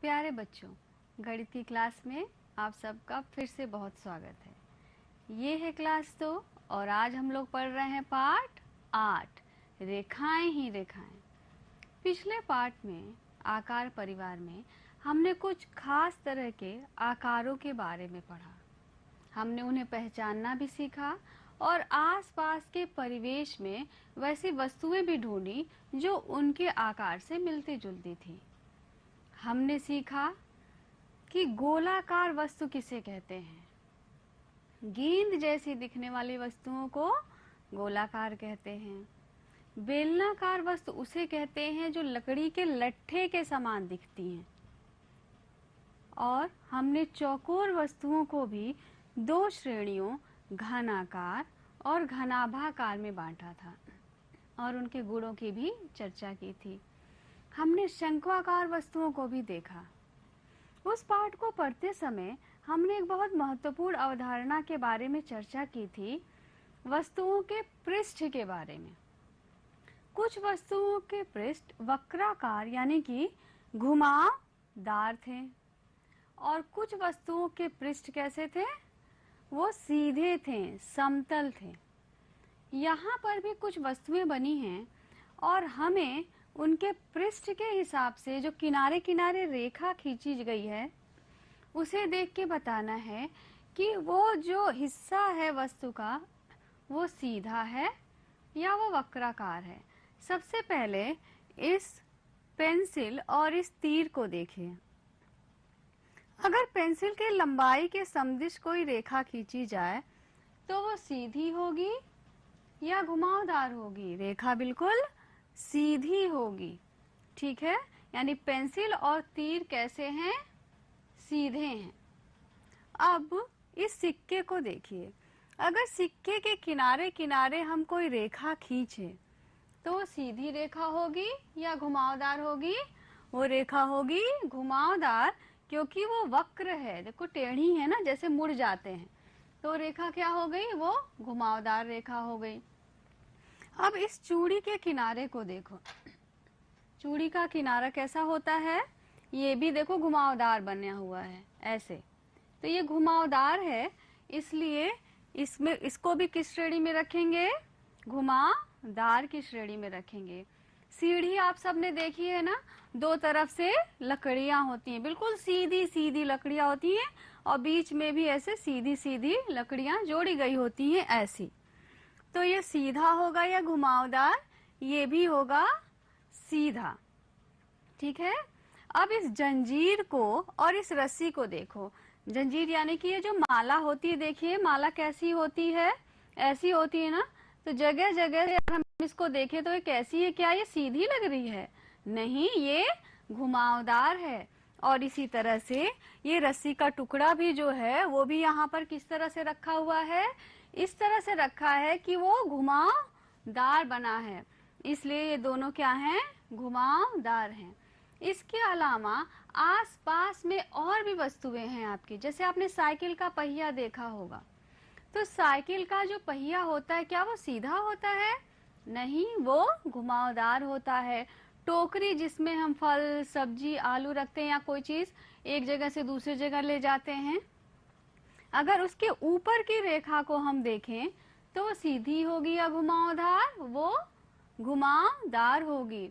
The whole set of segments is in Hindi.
प्यारे बच्चों, गणित की क्लास में आप सबका फिर से बहुत स्वागत है। ये है क्लास 2 और आज हम लोग पढ़ रहे हैं पाठ 8, रेखाएं ही रेखाएं। पिछले पाठ में आकार परिवार में हमने कुछ खास तरह के आकारों के बारे में पढ़ा। हमने उन्हें पहचानना भी सीखा और आसपास के परिवेश में वैसी वस्तुएं भी ढूंढी जो उनके आकार से मिलती जुलती थी। हमने सीखा कि गोलाकार वस्तु किसे कहते हैं। गेंद जैसी दिखने वाली वस्तुओं को गोलाकार कहते हैं। बेलनाकार वस्तु उसे कहते हैं जो लकड़ी के लट्ठे के समान दिखती हैं। और हमने चौकोर वस्तुओं को भी दो श्रेणियों घनाकार और घनाभाकार में बांटा था और उनके गुणों की भी चर्चा की थी। हमने शंक्वाकार वस्तुओं को भी देखा। उस पाठ को पढ़ते समय हमने एक बहुत महत्वपूर्ण अवधारणा के बारे में चर्चा की थी, वस्तुओं के पृष्ठ के बारे में। कुछ वस्तुओं के पृष्ठ वक्राकार यानी कि घुमावदार थे और कुछ वस्तुओं के पृष्ठ कैसे थे? वो सीधे थे, समतल थे। यहाँ पर भी कुछ वस्तुएं बनी हैं और हमें उनके पृष्ठ के हिसाब से जो किनारे किनारे रेखा खींची गई है उसे देख के बताना है कि वो जो हिस्सा है वस्तु का वो सीधा है या वो वक्राकार है। सबसे पहले इस पेंसिल और इस तीर को देखिए। अगर पेंसिल के लंबाई के समदिश कोई रेखा खींची जाए तो वो सीधी होगी या घुमावदार होगी? रेखा बिल्कुल सीधी होगी, ठीक है। यानी पेंसिल और तीर कैसे हैं? सीधे हैं। अब इस सिक्के को देखिए। अगर सिक्के के किनारे किनारे हम कोई रेखा खींचे तो वो सीधी रेखा होगी या घुमावदार होगी? वो रेखा होगी घुमावदार, क्योंकि वो वक्र है। देखो टेढ़ी है ना, जैसे मुड़ जाते हैं, तो रेखा क्या हो गई? वो घुमावदार रेखा हो गई। अब इस चूड़ी के किनारे को देखो। चूड़ी का किनारा कैसा होता है? ये भी देखो घुमावदार बना हुआ है ऐसे। तो ये घुमावदार है, इसलिए इसमें इसको भी किस श्रेणी में रखेंगे? घुमावदार की श्रेणी में रखेंगे। सीढ़ी आप सबने देखी है ना, दो तरफ से लकड़ियां होती हैं, बिल्कुल सीधी सीधी लकड़ियां होती हैं और बीच में भी ऐसे सीधी सीधी लकड़ियां जोड़ी गई होती हैं ऐसी। तो ये सीधा होगा या घुमावदार? ये भी होगा सीधा, ठीक है। अब इस जंजीर को और इस रस्सी को देखो। जंजीर यानी कि ये जो माला होती है, देखिए माला कैसी होती है? ऐसी होती है ना। तो जगह जगह अगर हम इसको देखें तो ये कैसी है? क्या ये सीधी लग रही है? नहीं, ये घुमावदार है। और इसी तरह से ये रस्सी का टुकड़ा भी जो है वो भी यहाँ पर किस तरह से रखा हुआ है? इस तरह से रखा है कि वो घुमावदार बना है, इसलिए ये दोनों क्या हैं? घुमावदार हैं। इसके अलावा आसपास में और भी वस्तुएं हैं आपकी। जैसे आपने साइकिल का पहिया देखा होगा, तो साइकिल का जो पहिया होता है क्या वो सीधा होता है? नहीं, वो घुमावदार होता है। टोकरी जिसमें हम फल, सब्जी, आलू रखते हैं या कोई चीज एक जगह से दूसरी जगह ले जाते हैं, अगर उसके ऊपर की रेखा को हम देखें तो वो सीधी होगी या घुमावदार? वो घुमावदार होगी।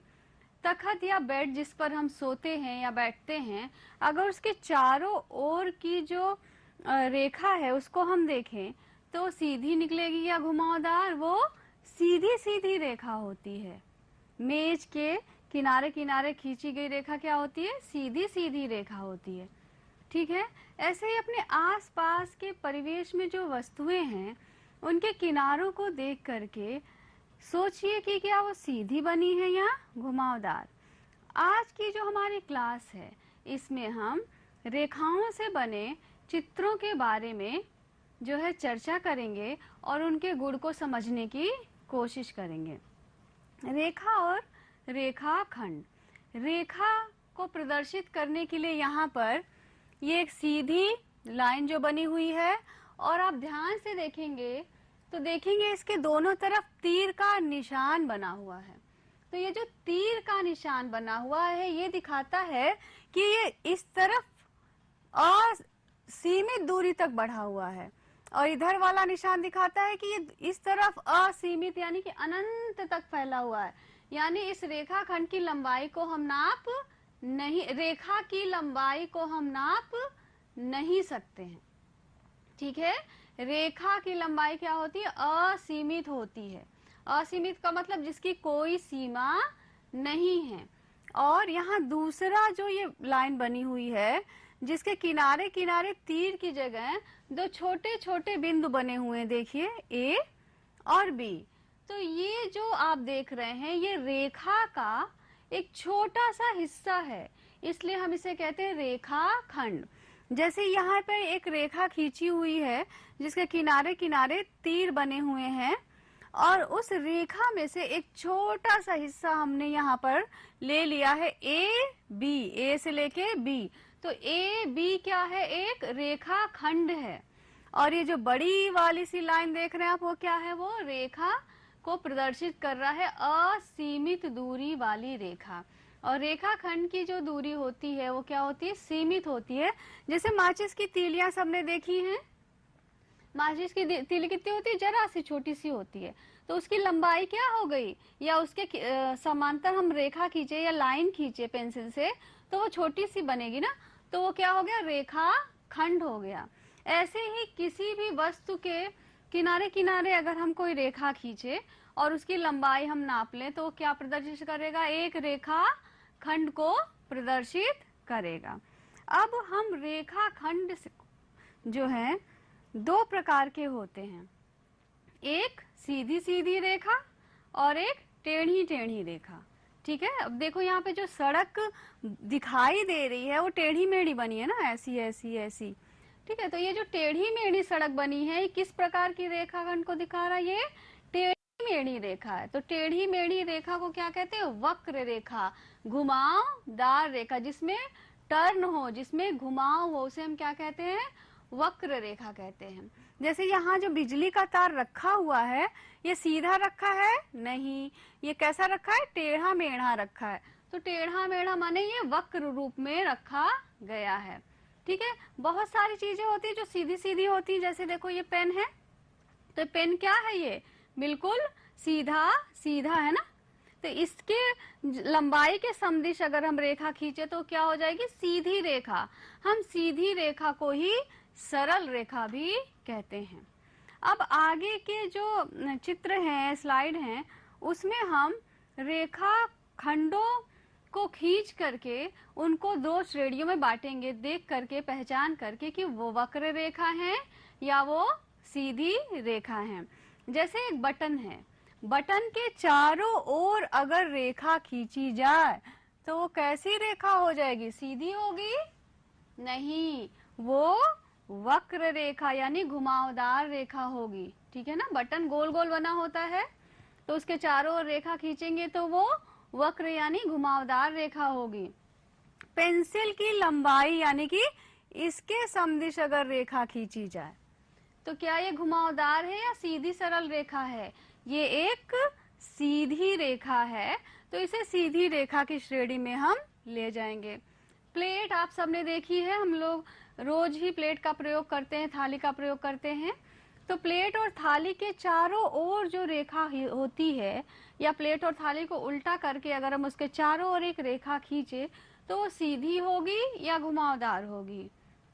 तखत या बेड जिस पर हम सोते हैं या बैठते हैं, अगर उसके चारों ओर की जो रेखा है उसको हम देखें तो सीधी निकलेगी या घुमावदार? वो सीधी सीधी रेखा होती है। मेज के किनारे किनारे खींची गई रेखा क्या होती है? सीधी सीधी रेखा होती है, ठीक है। ऐसे ही अपने आसपास के परिवेश में जो वस्तुएं हैं उनके किनारों को देख करके सोचिए कि क्या वो सीधी बनी है या घुमावदार। आज की जो हमारी क्लास है इसमें हम रेखाओं से बने चित्रों के बारे में जो है चर्चा करेंगे और उनके गुण को समझने की कोशिश करेंगे। रेखा और रेखाखंड। रेखा को प्रदर्शित करने के लिए यहाँ पर ये एक सीधी लाइन जो बनी हुई है और आप ध्यान से देखेंगे तो देखेंगे इसके दोनों तरफ तीर का निशान बना हुआ है। तो ये जो तीर का निशान बना हुआ है ये दिखाता है कि ये इस तरफ असीमित दूरी तक बढ़ा हुआ है, और इधर वाला निशान दिखाता है कि ये इस तरफ असीमित यानी कि अनंत तक फैला हुआ है। यानी इस रेखाखंड की लंबाई को हम नाप नहीं, रेखा की लंबाई को हम नाप नहीं सकते हैं। ठीक है, रेखा की लंबाई क्या होती है? असीमित होती है। असीमित का मतलब जिसकी कोई सीमा नहीं है। और यहाँ दूसरा जो ये लाइन बनी हुई है जिसके किनारे किनारे तीर की जगह दो छोटे छोटे बिंदु बने हुए हैं, देखिए ए और बी। तो ये जो आप देख रहे हैं ये रेखा का एक छोटा सा हिस्सा है, इसलिए हम इसे कहते हैं रेखाखंड। जैसे यहाँ पे एक रेखा खींची हुई है जिसके किनारे किनारे तीर बने हुए हैं, और उस रेखा में से एक छोटा सा हिस्सा हमने यहाँ पर ले लिया है ए बी, ए से लेके बी। तो ए बी क्या है? एक रेखाखंड है। और ये जो बड़ी वाली सी लाइन देख रहे हैं आप, वो क्या है? वो रेखा को प्रदर्शित कर रहा है, असीमित दूरी वाली रेखा। और रेखाखंड की जो दूरी होती है वो क्या होती है? सीमित होती है। जैसे माचिस की तीलियां सबने देखी हैं, माचिस की तीली कितनी होती है? जरा सी छोटी सी होती है। तो उसकी लंबाई क्या हो गई? या उसके समांतर हम रेखा खींचे या लाइन खींचे पेंसिल से तो वो छोटी सी बनेगी ना, तो वो क्या हो गया? रेखाखंड हो गया। ऐसे ही किसी भी वस्तु के किनारे किनारे अगर हम कोई रेखा खींचे और उसकी लंबाई हम नाप लें तो क्या प्रदर्शित करेगा? एक रेखाखंड को प्रदर्शित करेगा। अब हम रेखाखंड जो है दो प्रकार के होते हैं, एक सीधी सीधी रेखा और एक टेढ़ी टेढ़ी रेखा। ठीक है, अब देखो यहाँ पे जो सड़क दिखाई दे रही है वो टेढ़ी मेढ़ी बनी है ना, ऐसी ऐसी ऐसी। ठीक है, तो ये जो टेढ़ी मेढ़ी सड़क बनी है ये किस प्रकार की रेखाखंड को दिखा रहा है? ये टेढ़ी मेढ़ी रेखा है। तो टेढ़ी मेढ़ी रेखा को क्या कहते हैं? वक्र रेखा, घुमावदार रेखा, जिसमें टर्न हो, जिसमें घुमाव हो, उसे हम क्या कहते हैं? वक्र रेखा कहते हैं। जैसे यहाँ जो बिजली का तार रखा हुआ है ये सीधा रखा है? नहीं, ये कैसा रखा है? टेढ़ा मेढ़ा रखा है। तो टेढ़ा मेढ़ा माने ये वक्र रूप में रखा गया है। ठीक है, बहुत सारी चीजें होती है जो सीधी सीधी होती है। जैसे देखो ये पेन है, तो पेन क्या है? ये बिल्कुल सीधा सीधा है ना। तो इसके लंबाई के समदिश अगर हम रेखा खींचे तो क्या हो जाएगी? सीधी रेखा। हम सीधी रेखा को ही सरल रेखा भी कहते हैं। अब आगे के जो चित्र हैं, स्लाइड हैं, उसमें हम रेखा खंडों को खींच करके उनको दो श्रेणियों में बांटेंगे, देख करके पहचान करके कि वो वक्र रेखा है या वो सीधी रेखा है। जैसे एक बटन है, बटन के चारों ओर अगर रेखा खींची जाए तो वो कैसी रेखा हो जाएगी? सीधी होगी? नहीं, वो वक्र रेखा यानी घुमावदार रेखा होगी। ठीक है ना, बटन गोल गोल बना होता है तो उसके चारों ओर रेखा खींचेंगे तो वो वक्र यानी घुमावदार रेखा होगी। पेंसिल की लंबाई यानी कि इसके समदिश अगर रेखा खींची जाए तो क्या ये घुमावदार है या सीधी सरल रेखा है? ये एक सीधी रेखा है, तो इसे सीधी रेखा की श्रेणी में हम ले जाएंगे। प्लेट आप सबने देखी है, हम लोग रोज ही प्लेट का प्रयोग करते हैं, थाली का प्रयोग करते हैं। तो प्लेट और थाली के चारों ओर जो रेखा होती है, या प्लेट और थाली को उल्टा करके अगर हम उसके चारों ओर एक रेखा खींचे तो वो सीधी होगी या घुमावदार होगी?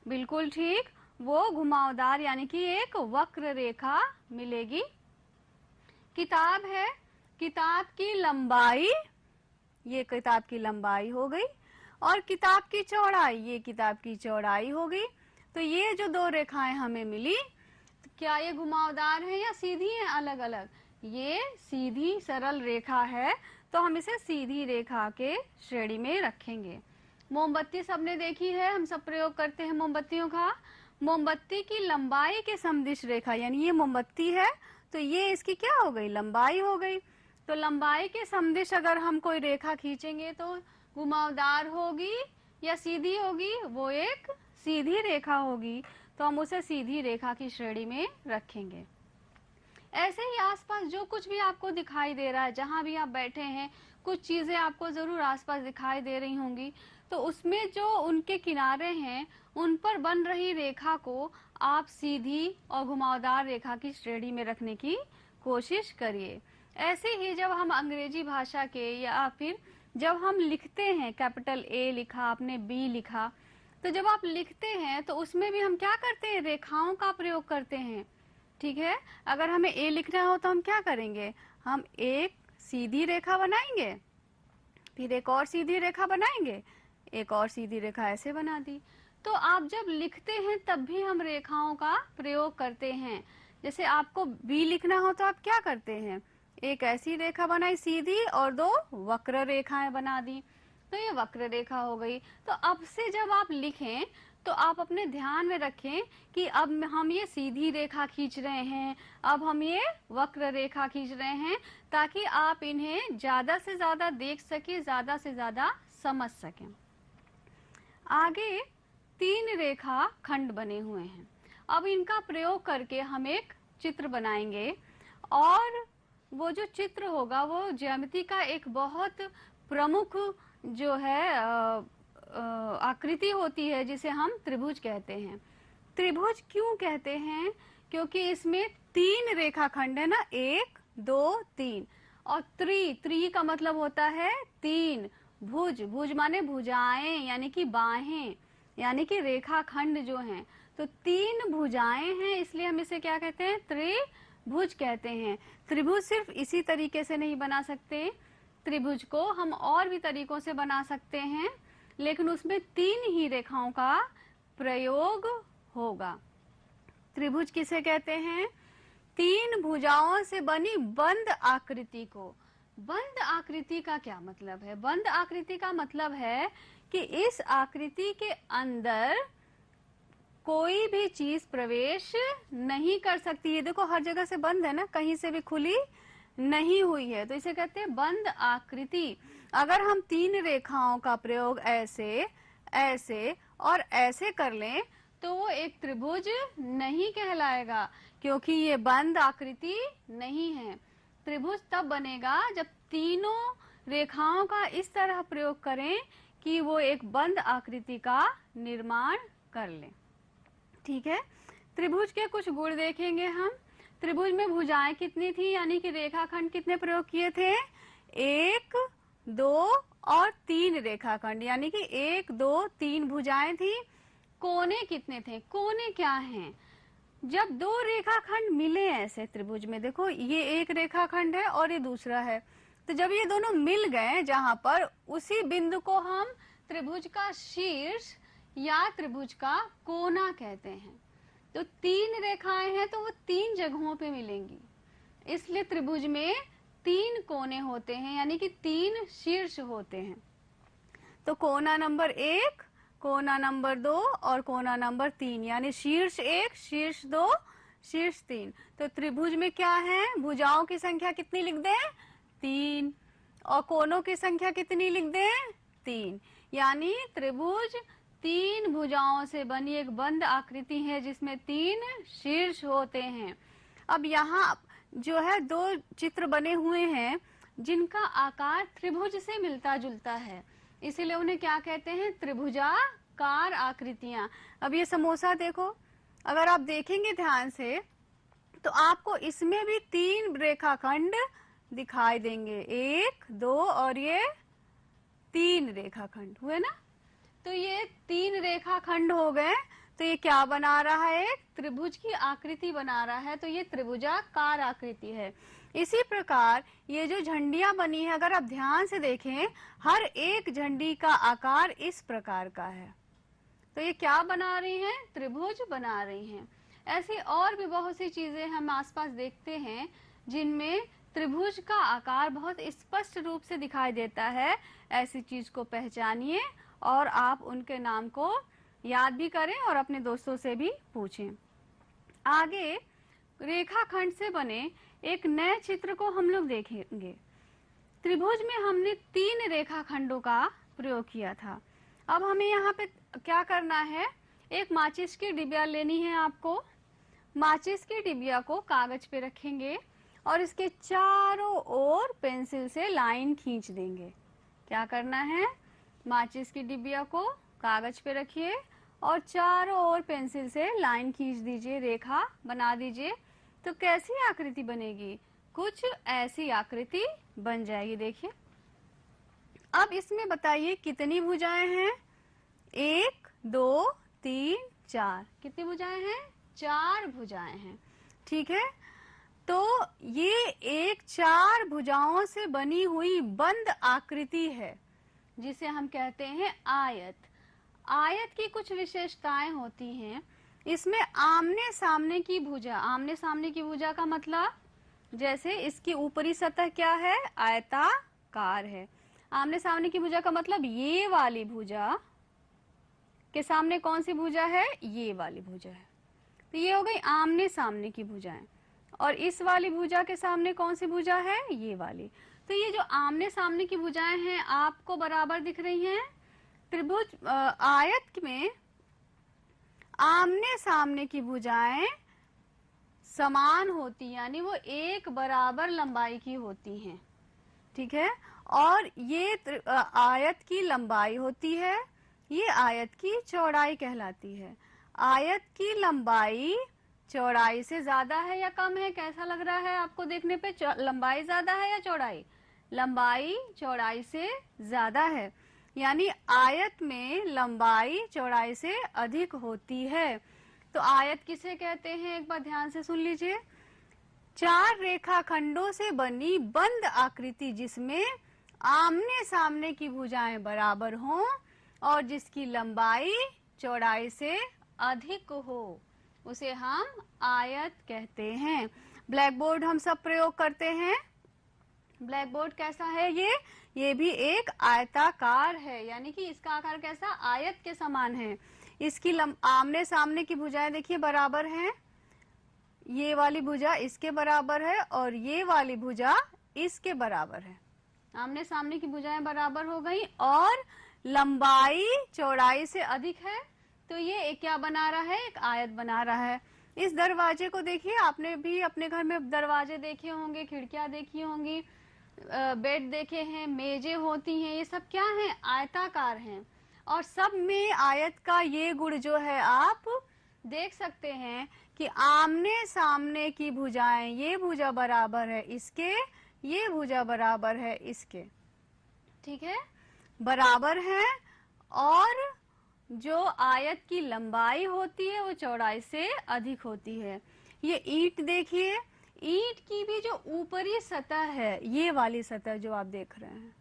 बिल्कुल ठीक, वो घुमावदार यानी कि एक वक्र रेखा मिलेगी। किताब है, किताब की लंबाई, ये किताब की लंबाई हो गई, और किताब की चौड़ाई, ये किताब की चौड़ाई हो गई। तो ये जो दो रेखाएं हमें मिली, तो क्या ये घुमावदार है या सीधी है? अलग अलग। ये सीधी सरल रेखा है तो हम इसे सीधी रेखा के श्रेणी में रखेंगे। मोमबत्ती सबने देखी है, हम सब प्रयोग करते हैं मोमबत्तियों का। मोमबत्ती की लंबाई के समदिश रेखा, यानी ये मोमबत्ती है तो ये इसकी क्या हो गई? लंबाई हो गई। तो लंबाई के समदिश अगर हम कोई रेखा खींचेंगे तो घुमावदार होगी या सीधी होगी? वो एक सीधी रेखा होगी, तो हम उसे सीधी रेखा की श्रेणी में रखेंगे। ऐसे ही आसपास जो कुछ भी आपको दिखाई दे रहा है, जहां भी आप बैठे हैं, कुछ चीजें आपको जरूर आसपास दिखाई दे रही होंगी। तो उसमें जो उनके किनारे हैं उन पर बन रही रेखा को आप सीधी और घुमावदार रेखा की श्रेणी में रखने की कोशिश करिए। ऐसे ही जब हम अंग्रेजी भाषा के या फिर जब हम लिखते हैं, कैपिटल ए लिखा, आपने बी लिखा, तो जब आप लिखते हैं तो उसमें भी हम क्या करते हैं, रेखाओं का प्रयोग करते हैं। ठीक है, अगर हमें ए लिखना हो तो हम क्या करेंगे, हम एक सीधी रेखा बनाएंगे, फिर एक और सीधी रेखा बनाएंगे, एक और सीधी रेखा ऐसे बना दी। तो आप जब लिखते हैं तब भी हम रेखाओं का प्रयोग करते हैं। जैसे आपको बी लिखना हो तो आप क्या करते हैं, एक ऐसी रेखा बनाई सीधी और दो वक्र रेखाएं बना दी, तो ये वक्र रेखा हो गई। तो अब से जब आप लिखें तो आप अपने ध्यान में रखें कि अब हम ये सीधी रेखा खींच रहे हैं, अब हम ये वक्र रेखा खींच रहे हैं, ताकि आप इन्हें ज्यादा से ज्यादा देख सके, ज्यादा से ज्यादा समझ सकें। आगे 3 रेखा खंड बने हुए हैं। अब इनका प्रयोग करके हम एक चित्र बनाएंगे और वो जो चित्र होगा वो ज्यामिति का एक बहुत प्रमुख जो है आकृति होती है, जिसे हम त्रिभुज कहते हैं। त्रिभुज क्यों कहते हैं, क्योंकि इसमें 3 रेखाखंड है ना, 1 2 3, और त्रि का मतलब होता है 3, भुज, भुज माने भुजाएं यानी कि बाहें, यानी कि रेखाखंड जो हैं, तो 3 भुजाएं हैं, इसलिए हम इसे क्या कहते हैं, त्रिभुज कहते हैं। त्रिभुज सिर्फ इसी तरीके से नहीं बना सकते, त्रिभुज को हम और भी तरीकों से बना सकते हैं, लेकिन उसमें 3 ही रेखाओं का प्रयोग होगा। त्रिभुज किसे कहते हैं, 3 भुजाओं से बनी बंद आकृति को। बंद आकृति का क्या मतलब है, बंद आकृति का मतलब है कि इस आकृति के अंदर कोई भी चीज प्रवेश नहीं कर सकती है। देखो हर जगह से बंद है ना, कहीं से भी खुली नहीं हुई है, तो इसे कहते हैं बंद आकृति। अगर हम 3 रेखाओं का प्रयोग ऐसे, ऐसे और ऐसे कर लें तो वो एक त्रिभुज नहीं कहलाएगा, क्योंकि ये बंद आकृति नहीं है। त्रिभुज तब बनेगा जब तीनों रेखाओं का इस तरह प्रयोग करें कि वो एक बंद आकृति का निर्माण कर लें। ठीक है, त्रिभुज के कुछ गुण देखेंगे हम। त्रिभुज में भुजाएं कितनी थी, यानी कि रेखाखंड कितने प्रयोग किए थे, 1 2 और 3 रेखाखंड, यानी कि 1 2 3 भुजाएं थी। कोने कितने थे, कोने क्या हैं, जब 2 रेखाखंड मिले ऐसे त्रिभुज में, देखो ये एक रेखाखंड है और ये दूसरा है, तो जब ये दोनों मिल गए जहां पर, उसी बिंदु को हम त्रिभुज का शीर्ष या त्रिभुज का कोना कहते हैं। तो 3 रेखाएं हैं तो वो 3 जगहों पे मिलेंगी, इसलिए त्रिभुज में 3 कोने होते हैं, यानी कि 3 शीर्ष होते हैं। तो कोना नंबर 1, कोना नंबर 2 और कोना नंबर 3, यानी शीर्ष 1, शीर्ष 2, शीर्ष 3। तो त्रिभुज में क्या है, भुजाओं की संख्या कितनी लिख दें, 3, और कोनों की संख्या कितनी लिख दें, 3। यानी त्रिभुज 3 भुजाओं से बनी एक बंद आकृति है जिसमें 3 शीर्ष होते हैं। अब यहाँ जो है 2 चित्र बने हुए हैं जिनका आकार त्रिभुज से मिलता जुलता है, इसीलिए उन्हें क्या कहते हैं, त्रिभुजाकार आकृतियां। अब ये समोसा देखो, अगर आप देखेंगे ध्यान से तो आपको इसमें भी 3 रेखाखंड दिखाई देंगे, 1 2 और ये 3 रेखाखंड हुए ना। तो ये 3 रेखाखंड हो गए, तो ये क्या बना रहा है, एक त्रिभुज की आकृति बना रहा है, तो ये त्रिभुजाकार आकृति है। इसी प्रकार ये जो झंडियां बनी है, अगर आप ध्यान से देखें, हर एक झंडी का आकार इस प्रकार का है, तो ये क्या बना रही हैं, त्रिभुज बना रही हैं। ऐसी और भी बहुत सी चीजें हम आसपास देखते हैं जिनमें त्रिभुज का आकार बहुत स्पष्ट रूप से दिखाई देता है। ऐसी चीज को पहचानिए और आप उनके नाम को याद भी करें और अपने दोस्तों से भी पूछें। आगे रेखाखंड से बने एक नए चित्र को हम लोग देखेंगे। त्रिभुज में हमने 3 रेखाखंडों का प्रयोग किया था। अब हमें यहाँ पे क्या करना है, एक माचिस की डिबिया लेनी है आपको। माचिस की डिबिया को कागज पे रखेंगे और इसके चारों ओर पेंसिल से लाइन खींच देंगे। क्या करना है, माचिस की डिबिया को कागज पे रखिए और चारों ओर पेंसिल से लाइन खींच दीजिए, रेखा बना दीजिए। तो कैसी आकृति बनेगी, कुछ ऐसी आकृति बन जाएगी। देखिए, अब इसमें बताइए कितनी भुजाएं हैं, 1 2 3 4। कितनी भुजाएं हैं, 4 भुजाएं हैं। ठीक है, तो ये एक 4 भुजाओं से बनी हुई बंद आकृति है जिसे हम कहते हैं आयत। आयत की कुछ विशेषताएं होती हैं। इसमें आमने सामने की भुजा, आमने सामने की भुजा का मतलब जैसे इसकी ऊपरी सतह क्या है, आयताकार है। आमने सामने की भुजा का मतलब ये वाली भुजा के सामने कौन सी भुजा है, ये वाली भुजा है। तो ये हो गई आमने सामने की भुजाएं। और इस वाली भुजा के सामने कौन सी भुजा है, ये वाली। तो ये जो आमने सामने की भुजाएं हैं आपको बराबर दिख रही हैं। त्रिभुज आयत में आमने सामने की भुजाएं समान होती, यानी वो एक बराबर लंबाई की होती हैं। ठीक है, और ये आयत की लंबाई होती है, ये आयत की चौड़ाई कहलाती है। आयत की लंबाई चौड़ाई से ज्यादा है या कम है, कैसा लग रहा है आपको देखने पे, लंबाई ज्यादा है या चौड़ाई, लंबाई चौड़ाई से ज्यादा है। यानी आयत में लंबाई चौड़ाई से अधिक होती है। तो आयत किसे कहते हैं, एक बार ध्यान से सुन लीजिए। 4 रेखाखंडों से बनी बंद आकृति जिसमें आमने सामने की भुजाएं बराबर हों और जिसकी लंबाई चौड़ाई से अधिक हो, उसे हम आयत कहते हैं। ब्लैक बोर्ड हम सब प्रयोग करते हैं। ब्लैक बोर्ड कैसा है, ये भी एक आयताकार है, यानी कि इसका आकार कैसा, आयत के समान है। इसकी आमने सामने की भुजाएं देखिए बराबर हैं। ये वाली भुजा इसके बराबर है और ये वाली भुजा इसके बराबर है। आमने सामने की भुजाएं बराबर हो गई और लंबाई चौड़ाई से अधिक है। तो ये एक क्या बना रहा है, एक आयत बना रहा है। इस दरवाजे को देखिए, आपने भी अपने घर में दरवाजे देखे होंगे, खिड़कियां देखी होंगी, बेड देखे हैं, मेजें होती हैं, ये सब क्या हैं, आयताकार हैं। और सब में आयत का ये गुण जो है आप देख सकते हैं कि आमने सामने की भुजाएं, ये भुजा बराबर है इसके, ये भुजा बराबर है इसके। ठीक है, बराबर है। और जो आयत की लंबाई होती है वो चौड़ाई से अधिक होती है। ये ईंट देखिए, ईंट की भी जो ऊपरी सतह है, ये वाली सतह जो आप देख रहे हैं,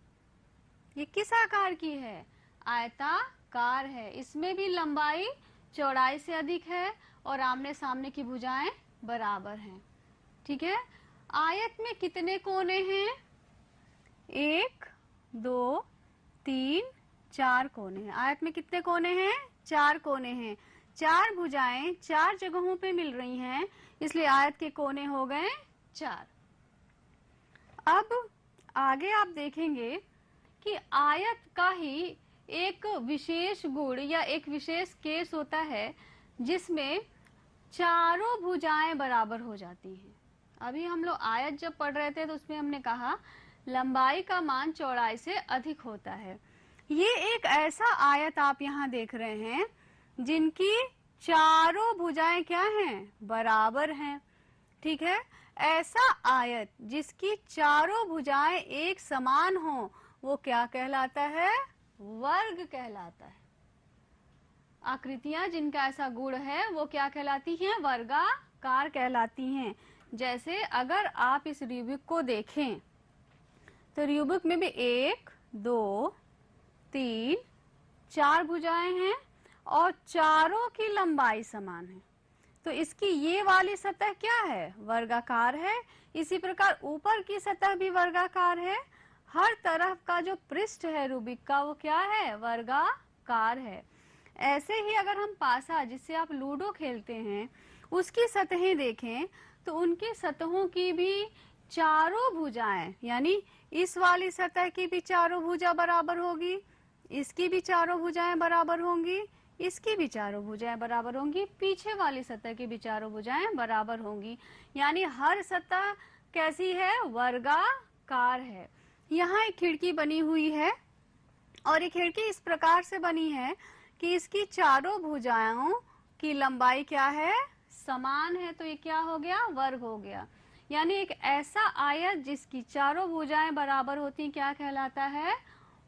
ये किस आकार की है, आयताकार है। इसमें भी लंबाई चौड़ाई से अधिक है और आमने सामने की भुजाएं बराबर हैं। ठीक है, आयत में कितने कोने हैं, 1 2 3 4 कोने हैं। आयत में कितने कोने हैं, 4 कोने हैं। 4 भुजाएं 4 जगहों पे मिल रही हैं, इसलिए आयत के कोने हो गए 4। अब आगे आप देखेंगे कि आयत का ही एक विशेष गुण या एक विशेष केस होता है जिसमें चारों भुजाएं बराबर हो जाती हैं। अभी हम लोग आयत जब पढ़ रहे थे तो उसमें हमने कहा लंबाई का मान चौड़ाई से अधिक होता है। ये एक ऐसा आयत आप यहाँ देख रहे हैं जिनकी चारों भुजाएं क्या हैं, बराबर हैं। ठीक है, ऐसा आयत जिसकी चारों भुजाएं एक समान हो वो क्या कहलाता है, वर्ग कहलाता है। आकृतियां जिनका ऐसा गुण है वो क्या कहलाती हैं, वर्गाकार कहलाती हैं। जैसे अगर आप इस रूबिक को देखें तो रूबिक में भी 1 2 3 4 भुजाएं हैं और चारों की लंबाई समान है। तो इसकी ये वाली सतह क्या है, वर्गाकार है। इसी प्रकार ऊपर की सतह भी वर्गाकार है। हर तरफ का जो पृष्ठ है रूबिक का वो क्या है, वर्गाकार है। ऐसे ही अगर हम पासा, जिससे आप लूडो खेलते हैं, उसकी सतहें देखें तो उनकी सतहों की भी चारों भुजाएं, यानी इस वाली सतह की भी चारों भुजा बराबर होगी, इसकी भी चारों भुजाएं बराबर होंगी, इसकी भी चारों भुजाएं बराबर होंगी, पीछे वाली सतह की भी चारों भुजाएं बराबर होंगी। यानी हर सतह कैसी है? वर्गाकार है। यहाँ एक खिड़की बनी हुई है और ये खिड़की इस प्रकार से बनी है कि इसकी चारों भुजाओं की लंबाई क्या है? समान है। तो ये क्या हो गया? वर्ग हो गया। यानी एक ऐसा आयत जिसकी चारों भुजाएं बराबर होती हैं क्या कहलाता है?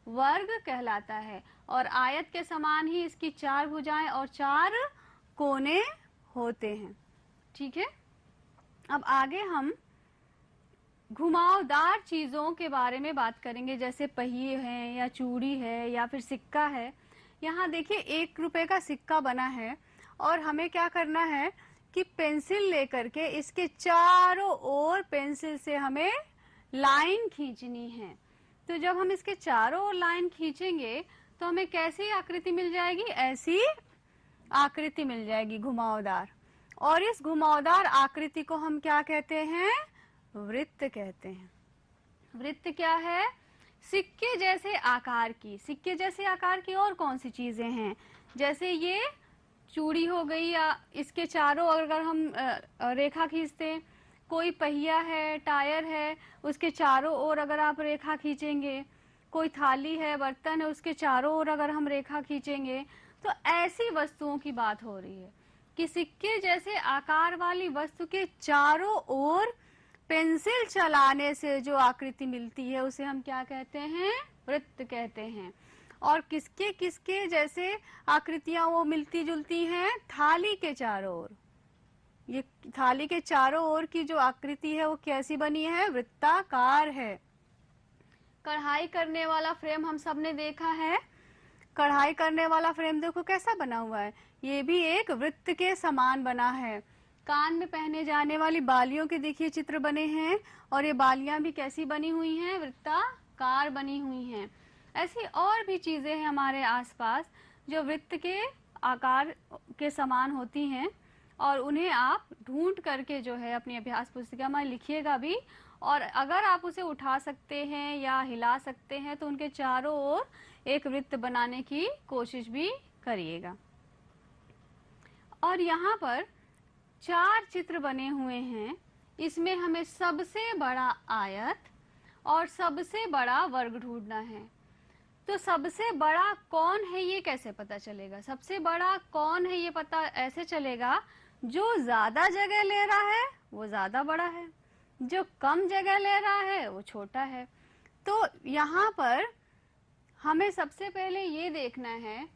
वर्ग कहलाता है। और आयत के समान ही इसकी 4 भुजाएं और 4 कोने होते हैं। ठीक है। अब आगे हम घुमावदार चीजों के बारे में बात करेंगे, जैसे पहिए हैं या चूड़ी है या फिर सिक्का है। यहाँ देखिए 1 रुपए का सिक्का बना है और हमें क्या करना है कि पेंसिल लेकर के इसके चारों ओर पेंसिल से हमें लाइन खींचनी है। तो जब हम इसके चारों ओर लाइन खींचेंगे तो हमें कैसी आकृति मिल जाएगी? ऐसी आकृति मिल जाएगी घुमावदार। और इस घुमावदार आकृति को हम क्या कहते हैं? वृत्त कहते हैं। वृत्त क्या है? सिक्के जैसे आकार की। सिक्के जैसे आकार की और कौन सी चीजें हैं? जैसे ये चूड़ी हो गई, या इसके चारों अगर हम रेखा खींचते हैं, कोई पहिया है, टायर है, उसके चारों ओर अगर आप रेखा खींचेंगे, कोई थाली है, बर्तन है, उसके चारों ओर अगर हम रेखा खींचेंगे, तो ऐसी वस्तुओं की बात हो रही है कि सिक्के जैसे आकार वाली वस्तु के चारों ओर पेंसिल चलाने से जो आकृति मिलती है उसे हम क्या कहते हैं? वृत्त कहते हैं। और किसके किसके जैसे आकृतियां वो मिलती जुलती हैं? थाली के चारों ओर। ये थाली के चारों ओर की जो आकृति है वो कैसी बनी है? वृत्ताकार है। कढ़ाई करने वाला फ्रेम हम सब ने देखा है। कढ़ाई करने वाला फ्रेम देखो कैसा बना हुआ है, ये भी एक वृत्त के समान बना है। कान में पहने जाने वाली बालियों के देखिए चित्र बने हैं और ये बालियां भी कैसी बनी हुई हैं? वृत्ताकार बनी हुई हैं। ऐसी और भी चीजें हैं हमारे आसपास जो वृत्त के आकार के समान होती हैं और उन्हें आप ढूंढ करके जो है अपनी अभ्यास पुस्तिका में लिखिएगा भी। और अगर आप उसे उठा सकते हैं या हिला सकते हैं तो उनके चारों ओर एक वृत्त बनाने की कोशिश भी करिएगा। और यहाँ पर 4 चित्र बने हुए हैं। इसमें हमें सबसे बड़ा आयत और सबसे बड़ा वर्ग ढूंढना है। तो सबसे बड़ा कौन है ये कैसे पता चलेगा? सबसे बड़ा कौन है ये पता ऐसे चलेगा, जो ज्यादा जगह ले रहा है वो ज्यादा बड़ा है, जो कम जगह ले रहा है वो छोटा है। तो यहाँ पर हमें सबसे पहले ये देखना है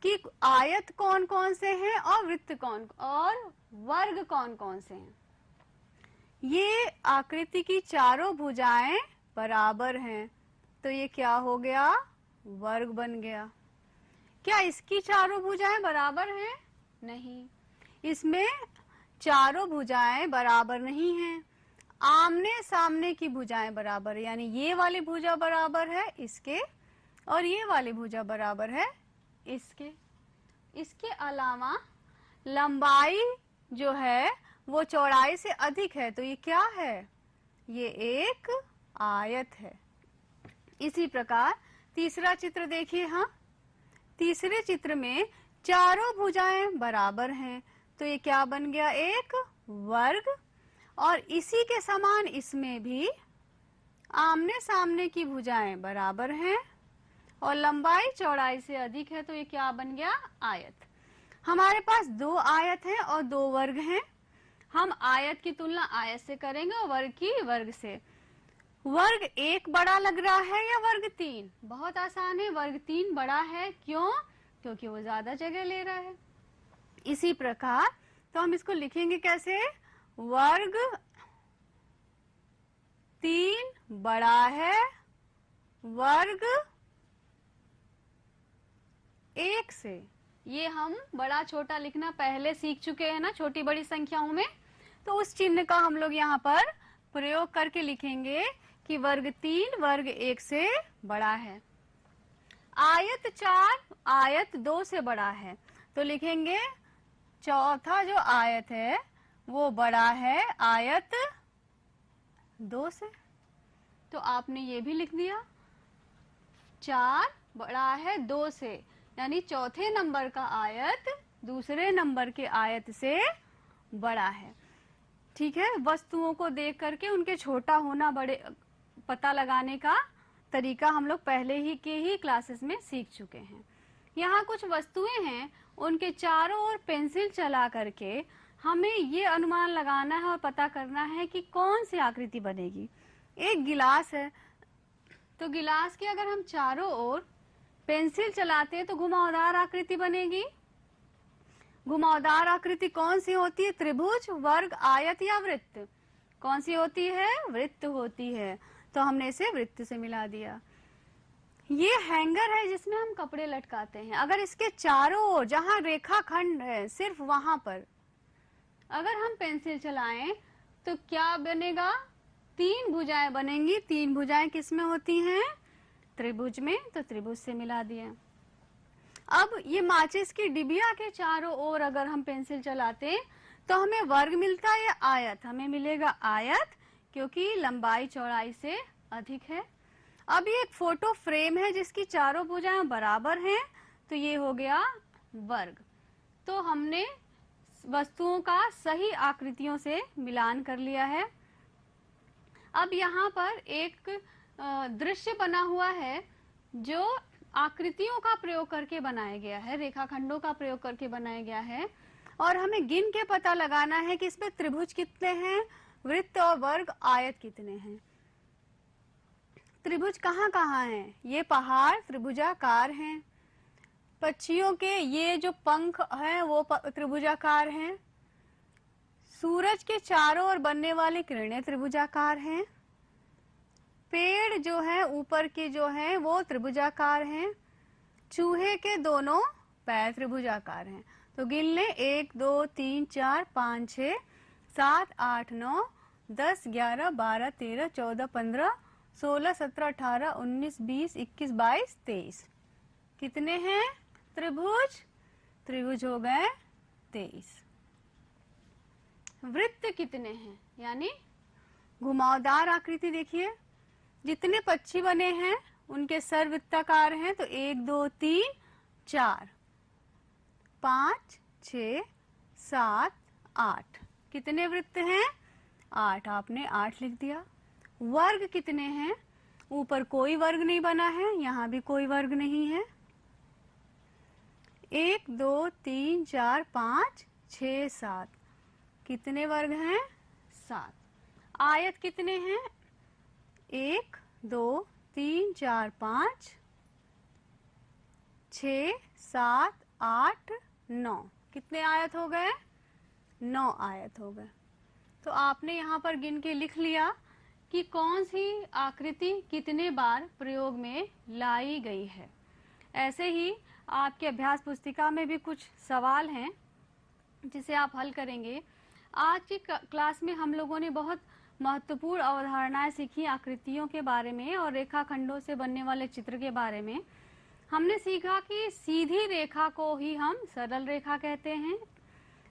कि आयत कौन कौन से हैं और वृत्त कौन और वर्ग कौन कौन से हैं। ये आकृति की चारों भुजाएं बराबर हैं तो ये क्या हो गया? वर्ग बन गया। क्या इसकी चारों भुजाएं बराबर हैं? नहीं, इसमें चारों भुजाएं बराबर नहीं हैं। आमने सामने की भुजाएं बराबर है, यानी ये वाली भुजा बराबर है इसके और ये वाली भुजा बराबर है इसके। इसके अलावा लंबाई जो है वो चौड़ाई से अधिक है, तो ये क्या है? ये एक आयत है। इसी प्रकार तीसरा चित्र देखिए। हाँ, तीसरे चित्र में चारों भुजाएं बराबर हैं तो ये क्या बन गया? एक वर्ग। और इसी के समान इसमें भी आमने सामने की भुजाएं बराबर हैं और लंबाई चौड़ाई से अधिक है तो ये क्या बन गया? आयत। हमारे पास 2 आयत हैं और 2 वर्ग हैं। हम आयत की तुलना आयत से करेंगे और वर्ग की वर्ग से। वर्ग 1 बड़ा लग रहा है या वर्ग 3? बहुत आसान है, वर्ग 3 बड़ा है। क्यों? क्योंकि वो ज्यादा जगह ले रहा है। इसी प्रकार तो हम इसको लिखेंगे कैसे? वर्ग 3 बड़ा है वर्ग 1 से। ये हम बड़ा छोटा लिखना पहले सीख चुके हैं ना छोटी बड़ी संख्याओं में, तो उस चिन्ह का हम लोग यहाँ पर प्रयोग करके लिखेंगे कि वर्ग 3 वर्ग 1 से बड़ा है। आयत 4 आयत 2 से बड़ा है तो लिखेंगे चौथा जो आयत है वो बड़ा है आयत 2 से। तो आपने ये भी लिख दिया, 4 बड़ा है 2 से, यानी चौथे नंबर का आयत दूसरे नंबर के आयत से बड़ा है। ठीक है, वस्तुओं को देख करके उनके छोटा होना बड़े पता लगाने का तरीका हम लोग पहले ही के ही क्लासेस में सीख चुके हैं। यहाँ कुछ वस्तुएं हैं, उनके चारों ओर पेंसिल चला करके हमें ये अनुमान लगाना है और पता करना है कि कौन सी आकृति बनेगी। एक गिलास है, तो गिलास की अगर हम चारों ओर पेंसिल चलाते हैं तो घुमावदार आकृति बनेगी। घुमावदार आकृति कौन सी होती है? त्रिभुज, वर्ग, आयत या वृत्त? कौन सी होती है? वृत्त होती है, तो हमने इसे वृत्त से मिला दिया। ये हैंगर है जिसमें हम कपड़े लटकाते हैं। अगर इसके चारों ओर जहां रेखाखंड है सिर्फ वहां पर अगर हम पेंसिल चलाएं तो क्या बनेगा? 3 भुजाएं बनेंगी। 3 भुजाएं किस में होती हैं? त्रिभुज में, तो त्रिभुज से मिला दिया। अब ये माचिस की डिबिया के चारों ओर अगर हम पेंसिल चलाते तो हमें वर्ग मिलता है या आयत? हमें मिलेगा आयत, क्योंकि लंबाई चौड़ाई से अधिक है। अब ये एक फोटो फ्रेम है जिसकी चारों भुजाएं बराबर हैं, तो ये हो गया वर्ग। तो हमने वस्तुओं का सही आकृतियों से मिलान कर लिया है। अब यहाँ पर एक दृश्य बना हुआ है जो आकृतियों का प्रयोग करके बनाया गया है, रेखाखंडों का प्रयोग करके बनाया गया है, और हमें गिन के पता लगाना है कि इसमें त्रिभुज कितने हैं, वृत्त और वर्ग आयत कितने हैं। त्रिभुज कहाँ कहाँ हैं? ये पहाड़ त्रिभुजाकार हैं, पक्षियों के ये जो पंख हैं वो त्रिभुजाकार हैं, सूरज के चारों ओर बनने वाली किरणें त्रिभुजाकार हैं, पेड़ जो है ऊपर के जो है वो त्रिभुजाकार हैं, चूहे के दोनों पैर त्रिभुजाकार हैं। तो गिन ले 1 2 3 4 5 6 7 8 9 10 11 12 13 14 15 16 17 18 19 20 21 22 23। कितने हैं त्रिभुज? त्रिभुज हो गए 23। वृत्त कितने हैं? यानी घुमावदार आकृति देखिए, जितने पक्षी बने हैं उनके सर वृत्ताकार हैं, तो 1 2 3 4 5 6 7 8। कितने वृत्त हैं? 8। आपने 8 लिख दिया। वर्ग कितने हैं? ऊपर कोई वर्ग नहीं बना है, यहाँ भी कोई वर्ग नहीं है। 1 2 3 4 5 6 7। कितने वर्ग हैं? 7। आयत कितने हैं? 1 2 3 4 5 6 7 8 9। कितने आयत हो गए? 9 आयत हो गए। तो आपने यहाँ पर गिन के लिख लिया कि कौन सी आकृति कितने बार प्रयोग में लाई गई है। ऐसे ही आपके अभ्यास पुस्तिका में भी कुछ सवाल हैं जिसे आप हल करेंगे। आज की क्लास में हम लोगों ने बहुत महत्वपूर्ण अवधारणाएं सीखी आकृतियों के बारे में और रेखाखंडों से बनने वाले चित्र के बारे में। हमने सीखा कि सीधी रेखा को ही हम सरल रेखा कहते हैं,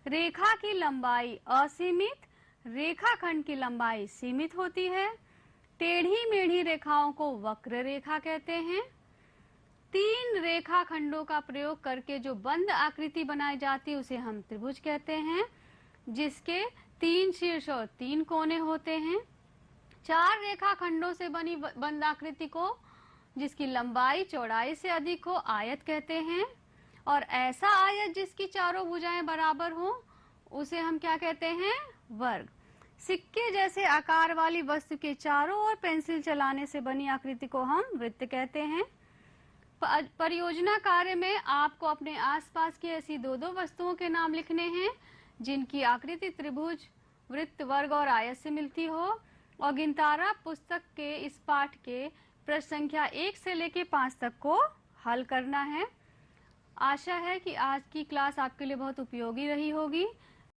रेखा की लंबाई असीमित, रेखाखंड की लंबाई सीमित होती है, टेढ़ी मेढ़ी रेखाओं को वक्र रेखा कहते हैं, 3 रेखाखंडों का प्रयोग करके जो बंद आकृति बनाई जाती है उसे हम त्रिभुज कहते हैं, जिसके 3 शीर्ष और 3 कोने होते हैं, 4 रेखाखंडों से बनी बंद आकृति को जिसकी लंबाई चौड़ाई से अधिक हो आयत कहते हैं, और ऐसा आयत जिसकी चारों भुजाएं बराबर हो उसे हम क्या कहते हैं? वर्ग। सिक्के जैसे आकार वाली वस्तु के चारों ओर पेंसिल चलाने से बनी आकृति को हम वृत्त कहते हैं। परियोजना कार्य में आपको अपने आसपास की ऐसी 2-2 वस्तुओं के नाम लिखने हैं जिनकी आकृति त्रिभुज, वृत्त, वर्ग और आयत से मिलती हो, और गिनतारा पुस्तक के इस पाठ के प्रश्न संख्या 1 से लेके 5 तक को हल करना है। आशा है कि आज की क्लास आपके लिए बहुत उपयोगी रही होगी।